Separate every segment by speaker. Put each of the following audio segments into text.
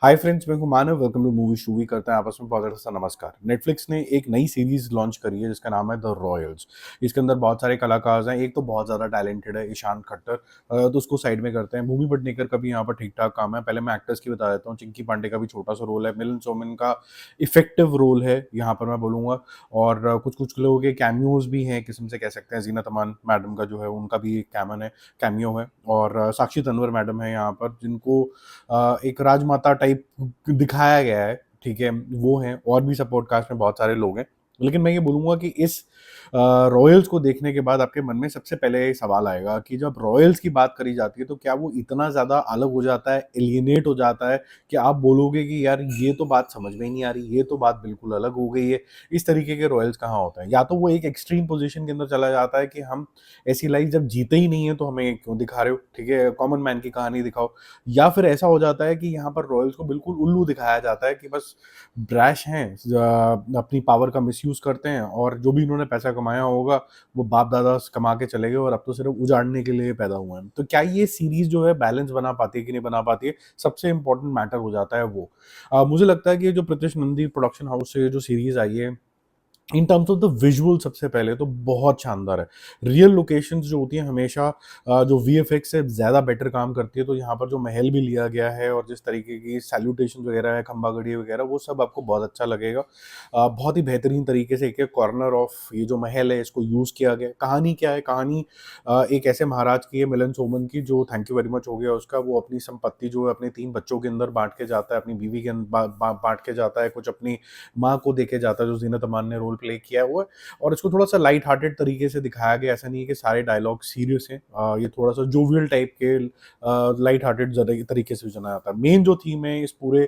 Speaker 1: हाय friends, मैं हूं Manav. Welcome to Movie Shuvi. करते हैं आपस में बहुत सा नमस्कार। नेटफ्लिक्स ने एक नई सीरीज लॉन्च करी है जिसका नाम है द रॉयल्स। इसके अंदर बहुत सारे कलाकार हैं। एक तो बहुत ज़्यादा टैलेंटेड है ईशान खट्टर, तो उसको साइड में करते हैं। भूमि पटनेकर का भी यहाँ पर ठीक ठाक काम है। पहले मैं एक्टर्स की बता देता हूँ। चिंकी पांडे का भी छोटा सा रोल है। मिलन सोमन का इफेक्टिव रोल है यहाँ पर मैं बोलूँगा। और कुछ कुछ लोगों के कैमियोज भी हैं, किस्म से कह सकते हैं। जीनत अमान मैडम का जो है उनका भी एक कैमियो है। और साक्षी तन्वर मैडम है यहाँ पर, जिनको एक राजमाता टाइप दिखाया गया है। ठीक है, वो हैं। और भी सपोर्ट कास्ट में बहुत सारे लोग हैं। लेकिन मैं ये बोलूंगा कि इस रॉयल्स को देखने के बाद आपके मन में सबसे पहले ये सवाल आएगा कि जब रॉयल्स की बात करी जाती है तो क्या वो इतना ज़्यादा अलग हो जाता है, एलियनेट हो जाता है कि आप बोलोगे कि यार ये तो बात समझ में ही नहीं आ रही, ये तो बात बिल्कुल अलग हो गई है। इस तरीके के रॉयल्स कहाँ होते हैं? या तो वो एक एक्सट्रीम पोजीशन के अंदर चला जाता है कि हम ऐसी लाइफ जब जीते ही नहीं है तो हमें क्यों दिखा रहे हो, ठीक है, कॉमन मैन की कहानी दिखाओ। या फिर ऐसा हो जाता है कि यहाँ पर रॉयल्स को बिल्कुल उल्लू दिखाया जाता है कि बस ब्रैश हैं, अपनी पावर का मिसयूज करते हैं, और जो भी इन्होंने पैसा कमाया होगा वो बाप दादा कमा के चले गए और अब तो सिर्फ उजाड़ने के लिए पैदा हुए हैं। तो क्या ये सीरीज जो है बैलेंस बना पाती है कि नहीं बना पाती है, सबसे इंपॉर्टेंट मैटर हो जाता है वो। मुझे लगता है कि ये जो प्रीतिश नंदी प्रोडक्शन हाउस से जो सीरीज आई है, in terms of the visual सबसे पहले तो बहुत शानदार है। रियल लोकेशंस जो होती हैं हमेशा जो वीएफएक्स से ज़्यादा बेटर काम करती है। तो यहाँ पर जो महल भी लिया गया है और जिस तरीके की सैल्यूटेशन वगैरह है, खंबा गड़ी वगैरह, वो सब आपको बहुत अच्छा लगेगा। बहुत ही बेहतरीन तरीके से एक एक कॉर्नर ऑफ ये जो महल है इसको यूज़ किया गया। कहानी क्या है? कहानी एक ऐसे महाराज की है, मिलन सोमन की, जो थैंक यू वेरी मच हो गया उसका। वो अपनी संपत्ति जो है अपने 3 बच्चों के अंदर बाँट के जाता है, अपनी बीवी के बाँट के जाता है, कुछ अपनी माँ को देके जाता है जो जीनत अमान ने रोल प्ले किया है वो। और इसको थोड़ा सा लाइट हार्टेड तरीके से दिखाया गया। ऐसा नहीं है कि सारे डायलॉग सीरियस हैं। ये थोड़ा सा जोवियल टाइप के लाइट हार्टेड तरीके से बनाया जाता है। मेन जो थीम है इस पूरे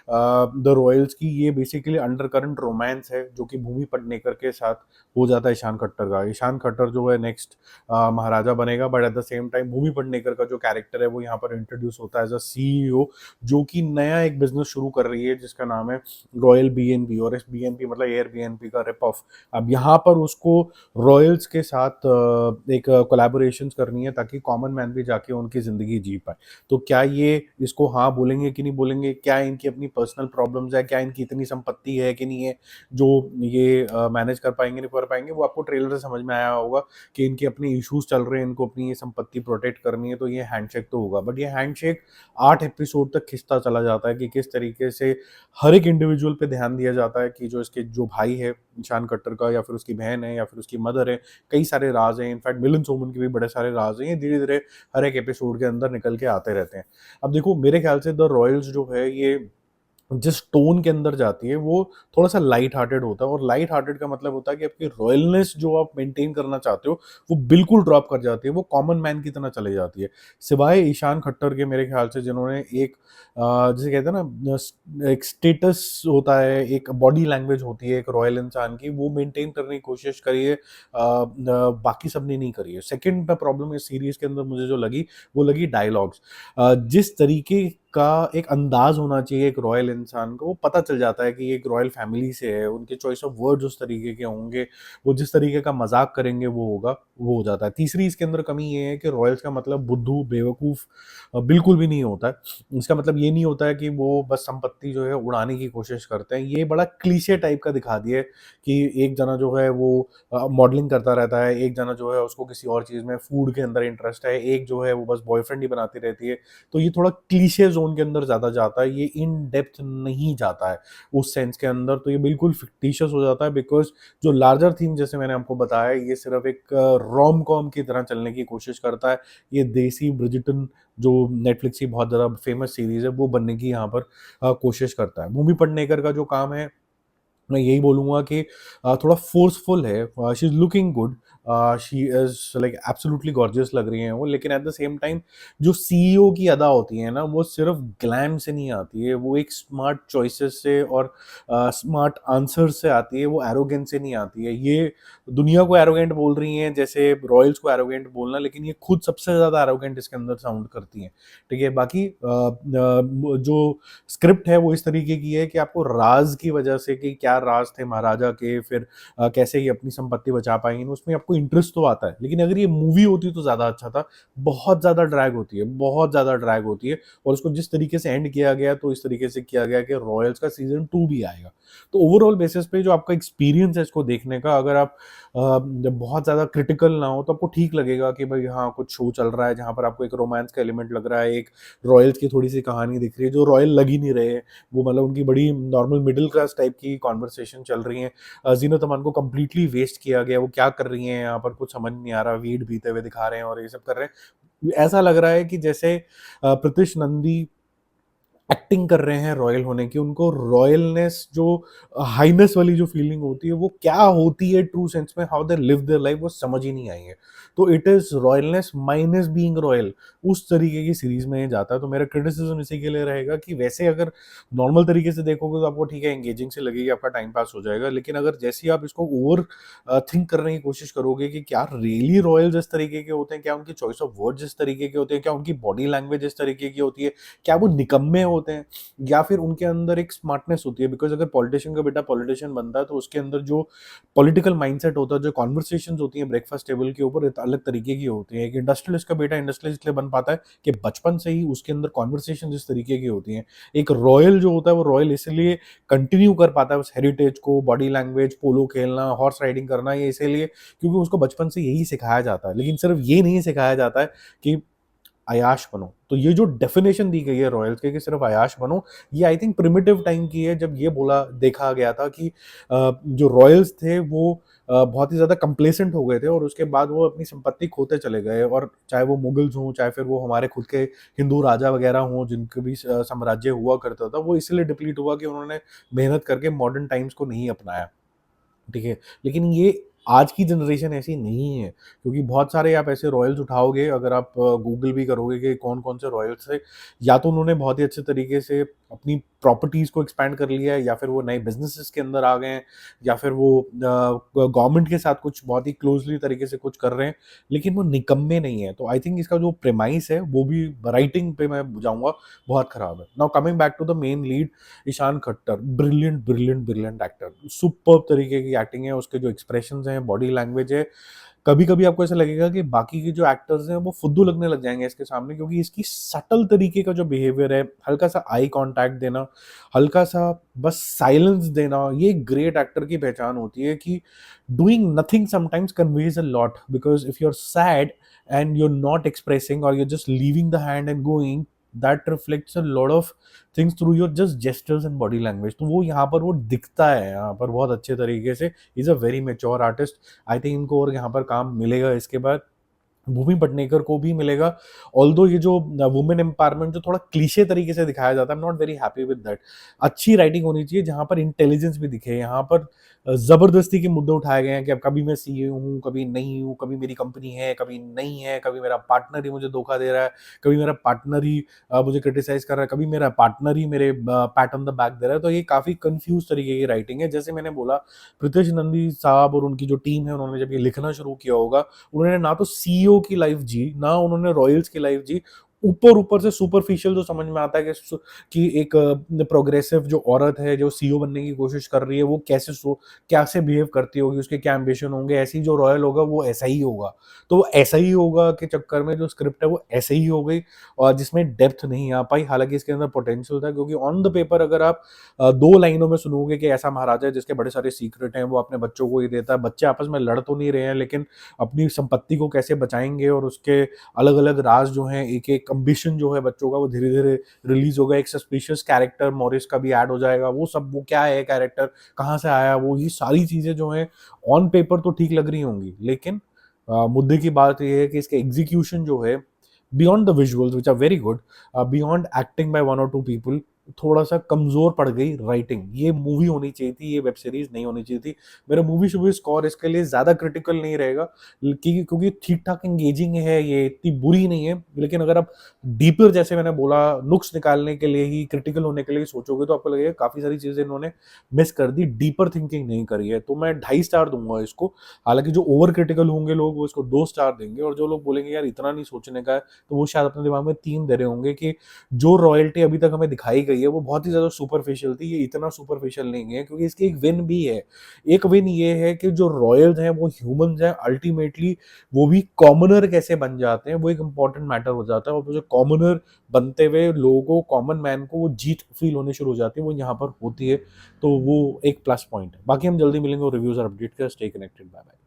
Speaker 1: द रॉयल्स की, ये बेसिकली अंडर करंट रोमांस है जो कि भूमि पेडनेकर के साथ हो जाता है ईशान खट्टर का। ईशान खट्टर जो है नेक्स्ट महाराजा बनेगा, but at the same time Bhumi Pednekar का जो कैरेक्टर है वो यहाँ पर इंट्रोड्यूस होता है एज अ सीईओ, जो कि नया एक बिजनेस शुरू कर रही है जिसका नाम है रॉयल बीएनबी। और इस बीएनबी मतलब एयर बीएनबी का रिप ऑफ। अब यहाँ पर उसको रॉयल्स के साथ एक कोलैबोरेशन करनी है ताकि कॉमन मैन भी जाके उनकी ज़िंदगी जी पाए। तो क्या ये इसको हाँ बोलेंगे कि नहीं बोलेंगे? क्या इनकी अपनी पर्सनल प्रॉब्लम्स है? क्या इनकी इतनी संपत्ति है कि नहीं है जो ये मैनेज कर पाएंगे नहीं कर पाएंगे? वो आपको ट्रेलर से समझ में आया होगा कि इनके अपने इश्यूज चल रहे हैं, इनको अपनी ये संपत्ति प्रोटेक्ट करनी है। तो ये हैंडशेक तो होगा, बट ये हैंडशेक 8 एपिसोड तक खिंचता चला जाता है कि किस तरीके से हर एक इंडिविजुअल पे ध्यान दिया जाता है कि जो इसके जो भाई है ईशान खट्टर का, या फिर उसकी बहन है, या फिर उसकी मदर है। कई सारे राज हैं, इनफैक्ट मिलन सोमन के भी बड़े सारे राज हैं। ये धीरे धीरे हर एक एपिसोड के अंदर निकल के आते रहते हैं। अब देखो, मेरे ख्याल से द रॉयल्स जो है ये जिस टोन के अंदर जाती है वो थोड़ा सा लाइट हार्टेड होता है। और लाइट हार्टेड का मतलब होता है कि आपकी रॉयलनेस जो आप मेंटेन करना चाहते हो वो बिल्कुल ड्रॉप कर जाती है, वो कॉमन मैन की तरह चले जाती है। सिवाय ईशान खट्टर के मेरे ख्याल से, जिन्होंने एक जिसे कहते हैं ना, एक स्टेटस होता है, एक बॉडी लैंग्वेज होती है एक रॉयल इंसान की, वो मेंटेन करने की कोशिश करी है। बाकी सब ने नहीं करी है। सेकंड प्रॉब्लम इस सीरीज के अंदर मुझे जो लगी वो लगी डायलॉग्स। जिस तरीके का एक अंदाज होना चाहिए एक रॉयल इंसान को, वो पता चल जाता है कि ये एक रॉयल फैमिली से है। उनके चॉइस ऑफ वर्ड्स उस तरीके के होंगे, वो जिस तरीके का मजाक करेंगे वो होगा, वो हो जाता है। तीसरी इसके अंदर कमी ये है कि रॉयल्स का मतलब बुद्धू बेवकूफ बिल्कुल भी नहीं होता है। इसका मतलब ये नहीं होता है कि वो बस संपत्ति जो है उड़ाने की कोशिश करते हैं। ये बड़ा क्लीशे टाइप का दिखा दिया है कि एक जना जो है वो मॉडलिंग करता रहता है, एक जना जो है उसको किसी और चीज़ में फूड के अंदर इंटरेस्ट है, एक जो है वो बस बॉयफ्रेंड ही बनाती रहती है। तो ये थोड़ा क्लीशे जोन के अंदर ज़्यादा जाता है, ये इन डेप्थ नहीं जाता है उस सेंस के अंदर। तो ये बिल्कुल फिक्टिशियस हो जाता है, बिकॉज जो लार्जर थीम जैसे मैंने आपको बताया, ये सिर्फ एक रोम कॉम की तरह चलने की कोशिश करता है। ये देसी ब्रिजिटन जो नेटफ्लिक्स की बहुत ज़्यादा फेमस सीरीज है वो बनने की यहाँ पर कोशिश करता है। भूमि पेडनेकर का जो काम है, मैं यही बोलूँगा कि थोड़ा फ़ोर्सफुल है। She is looking good, she is like absolutely gorgeous लग रही हैं वो। लेकिन एट द सेम टाइम जो सीईओ की अदा होती है ना, वो सिर्फ ग्लैम से नहीं आती है, वो एक स्मार्ट चॉइसेस से और स्मार्ट आंसर से आती है, वो एरोगेंस से नहीं आती है। ये दुनिया को एरोगेंट बोल रही हैं जैसे रॉयल्स को एरोगेंट बोलना, लेकिन ये खुद सबसे ज़्यादा एरोगेंट इसके अंदर साउंड करती हैं। ठीक है, बाकी जो स्क्रिप्ट है वो इस तरीके की है कि आपको राज की वजह से कि क्या राज थे महाराजा के, फिर कैसे ये अपनी संपत्ति बचा पाएंगे, उसमें आपको इंटरेस्ट तो आता है। लेकिन अगर ये मूवी होती तो ज़्यादा अच्छा था। बहुत ज़्यादा ड्रैग होती है, बहुत ज़्यादा ड्रैग होती है, और उसको जिस तरीके से एंड किया गया तो इस तरीके से किया गया कि रॉयल्स का सीजन 2 भी आएगा। तो ओवरऑल बेसिस पे जो आपका एक्सपीरियंस है इसको देखने का, अगर आप जब बहुत ज़्यादा क्रिटिकल ना हो तो आपको ठीक लगेगा कि भाई हाँ, कुछ शो चल रहा है जहाँ पर आपको एक रोमांस का एलिमेंट लग रहा है, एक रॉयल्स की थोड़ी सी कहानी दिख रही है, जो रॉयल लग ही नहीं रहे हैं। वो मतलब उनकी बड़ी नॉर्मल मिडिल क्लास टाइप की कॉन्वर्सेशन चल रही है। जीनत अमान को कंप्लीटली वेस्ट किया गया, वो क्या कर रही हैं यहाँ पर कुछ समझ नहीं आ रहा, वीड पीते हुए दिखा रहे हैं और ये सब कर रहे हैं। ऐसा लग रहा है कि जैसे प्रीतिश नंदी एक्टिंग कर रहे हैं रॉयल होने की, उनको रॉयलनेस जो हाइनेस वाली जो फीलिंग होती है वो क्या होती है ट्रू सेंस में, how they live their life, वो समझ ही नहीं आई है। तो it is royalness minus being royal, उस तरीके की सीरीज में ये जाता है। तो मेरा क्रिटिसिज्म इसी के लिए रहेगा कि वैसे अगर नॉर्मल तरीके से देखोगे तो आपको ठीक है, एंगेजिंग से लगेगी, आपका टाइम पास हो जाएगा। लेकिन अगर जैसे ही आप इसको ओवर थिंक करने की कोशिश करोगे कि क्या रियली रॉयल्स इस तरीके के होते हैं, क्या उनकी चॉइस ऑफ वर्ड्स इस तरीके के होते हैं, क्या उनकी बॉडी लैंग्वेज इस तरीके की होती है, क्या वो निकम्मे होते हैं, या फिर उनके अंदर एक स्मार्टनेस होती है। बिकॉज अगर पॉलिटिशियन का बेटा पॉलिटिशियन बनता है तो उसके अंदर जो पॉलिटिकल माइंडसेट होता है, जो कॉन्वर्सेशंस होती हैं ब्रेकफास्ट टेबल के ऊपर, एक अलग तरीके की होती है। एक इंडस्ट्रियलिस्ट का बेटा इंडस्ट्रियलिस्ट इसलिए बन पाता है कि बचपन से ही उसके अंदर कॉन्वर्सेशन इस तरीके की होती हैं। एक रॉयल जो होता है वो रॉयल इसलिए कंटिन्यू कर पाता है उस हेरिटेज को, बॉडी लैंग्वेज, पोलो खेलना, हॉर्स राइडिंग करना, ये इसीलिए क्योंकि उसको बचपन से यही सिखाया जाता है। लेकिन सिर्फ ये नहीं सिखाया जाता है कि अयाश बनो। तो ये जो डेफिनेशन दी गई है रॉयल्स के कि सिर्फ अयाश बनो, ये आई थिंक प्रिमिटिव टाइम की है, जब ये बोला देखा गया था कि जो रॉयल्स थे वो बहुत ही ज़्यादा कंप्लेसेंट हो गए थे और उसके बाद वो अपनी संपत्ति खोते चले गए। और चाहे वो मुगल्स हों, चाहे फिर वो हमारे खुद के हिंदू राजा वगैरह हों, जिनके भी साम्राज्य हुआ करता था, वो इसलिए डिप्लीट हुआ कि उन्होंने मेहनत करके मॉडर्न टाइम्स को नहीं अपनाया। ठीक है, लेकिन ये आज की जनरेशन ऐसी नहीं है, क्योंकि बहुत सारे आप ऐसे रॉयल्स उठाओगे, अगर आप गूगल भी करोगे कि कौन-कौन से रॉयल्स थे, या तो उन्होंने बहुत ही अच्छे तरीके से अपनी प्रॉपर्टीज़ को एक्सपैंड कर लिया है, या फिर वो नए बिज़नेसेस के अंदर आ गए हैं, या फिर वो गवर्नमेंट के साथ कुछ बहुत ही क्लोज़ली तरीके से कुछ कर रहे हैं, लेकिन वो निकम्मे नहीं है। तो आई थिंक इसका जो प्रेमाइस है, वो भी राइटिंग पे मैं जाऊँगा, बहुत खराब है। Now coming back to the main lead, Ishaan Khatter, brilliant, brilliant, brilliant actor, superb तरीके की एक्टिंग है, उसके जो एक्सप्रेशंस हैं, बॉडी लैंग्वेज है, कभी-कभी आपको ऐसा लगेगा कि बाकी के जो एक्टर्स हैं वो फुद्दू लगने लग जाएँगे इसके सामने, क्योंकि इसकी सटल तरीके का जो बिहेवियर है, हल्का-सा आई कॉन्टैक्ट देना, हल्का-सा बस साइलेंस देना, ये एक ग्रेट एक्टर की पहचान होती है कि doing nothing sometimes conveys a lot, because if you are sad and you are not expressing और you are just leaving the hand and going, that reflects a lot of things through your just gestures and body language. तो वो यहाँ पर वो दिखता है यहाँ पर बहुत अच्छे तरीके से। He is a very mature artist. I think इनको और यहाँ पर काम मिलेगा इसके बाद। भूमि पेडनेकर को भी मिलेगा। ऑल्दो ये जो वुमेन एम्पावरमेंट जो थोड़ा क्लीशे तरीके से दिखाया जाता है, I am not very happy with that. अच्छी राइटिंग होनी चाहिए जहाँ पर इंटेलिजेंस भी दिखे। यहाँ पर ज़बरदस्ती के मुद्दे उठाए गए हैं कि अब कभी मैं सीईओ हूँ, कभी नहीं हूँ, कभी मेरी कंपनी है, कभी नहीं है, कभी मेरा पार्टनर ही मुझे धोखा दे रहा है, कभी मेरा पार्टनर ही मुझे क्रिटिसाइज़ कर रहा है, कभी मेरा पार्टनर ही मेरे पैट ऑन द बैक दे रहा है। तो ये काफ़ी कन्फ्यूज़ तरीके की राइटिंग है। जैसे मैंने बोला, प्रीतिश नंदी साहब और उनकी जो टीम है, उन्होंने जब ये लिखना शुरू किया होगा, उन्होंने ना तो सीईओ की लाइफ जी, ना उन्होंने रॉयल्स की लाइफ जी। ऊपर-ऊपर से सुपरफिशियल जो समझ में आता है कि एक प्रोग्रेसिव जो औरत है, जो सीईओ बनने की कोशिश कर रही है, वो कैसे बिहेव करती होगी, उसके क्या एम्बिशन होंगे, ऐसे ही जो रॉयल होगा, वो ऐसा ही होगा। तो वो ऐसा ही होगा के चक्कर में जो स्क्रिप्ट है, वो ऐसे ही हो गई और जिसमें डेप्थ नहीं आ पाई। हालाँकि इसके अंदर पोटेंशियल था, क्योंकि ऑन द पेपर अगर आप 2 लाइनों में सुनोगे कि ऐसा महाराजा है जिसके बड़े सारे सीक्रेट हैं, वो अपने बच्चों को ये देता है। बच्चे आपस में लड़ तो नहीं रहे हैं, लेकिन अपनी संपत्ति को कैसे बचाएँगे और उसके अलग-अलग राज़ जो हैं, एक-एक एम्बिशन जो है बच्चों का, वो धीरे-धीरे रिलीज़ होगा। एक सस्पिशियस कैरेक्टर मॉरिस का भी ऐड हो जाएगा। वो क्या है कैरेक्टर, कहाँ से आया वो, ये सारी चीज़ें जो हैं ऑन पेपर तो ठीक लग रही होंगी, लेकिन मुद्दे की बात ये है कि इसका एग्ज़ीक्यूशन जो है, beyond the visuals which are very good, beyond acting by 1 और 2 पीपल, थोड़ा-सा कमज़ोर पड़ गई राइटिंग। ये मूवी होनी चाहिए थी, ये वेब सीरीज़ नहीं होनी चाहिए थी। मेरा मूवी-शूवी स्कोर इसके लिए ज़्यादा क्रिटिकल नहीं रहेगा, क्योंकि ठीक-ठाक एंगेजिंग है ये, इतनी बुरी नहीं है। लेकिन अगर आप डीपर, जैसे मैंने बोला, नुक्स निकालने के लिए ही, क्रिटिकल होने के लिए सोचोगे, तो आपको लगेगा काफ़ी सारी चीज़ें इन्होंने मिस कर दी, डीपर थिंकिंग नहीं करी है। तो मैं 2.5 स्टार दूँगा इसको। हालाँकि जो ओवर क्रिटिकल होंगे लोग, वो इसको 2 स्टार देंगे, और जो लोग बोलेंगे यार इतना नहीं सोचने का है, तो वो शायद अपने दिमाग में 3 दे रहे होंगे कि जो रॉयल्टी अभी तक हमें दिखाई गई है वो बहुत ही ज़्यादा सुपरफिशियल थी, ये इतना सुपरफिशियल नहीं है क्योंकि इसकी एक विन भी है। एक विन ये है कि जो रॉयल्स हैं वो ह्यूमन्स हैं, अल्टीमेटली वो भी कॉमनर कैसे बन जाते हैं वो एक इम्पॉर्टेंट मैटर हो जाता है, और वो जो कॉमनर बनते हुए लोगों को, कॉमन मैन को वो जीत फील होनी शुरू हो जाती है, वो यहाँ पर होती है। तो वो एक प्लस पॉइंट है। बाकी हम जल्दी मिलेंगे और रिव्यूज़ और अपडेट का, स्टे कनेक्टेड, बाय बाय।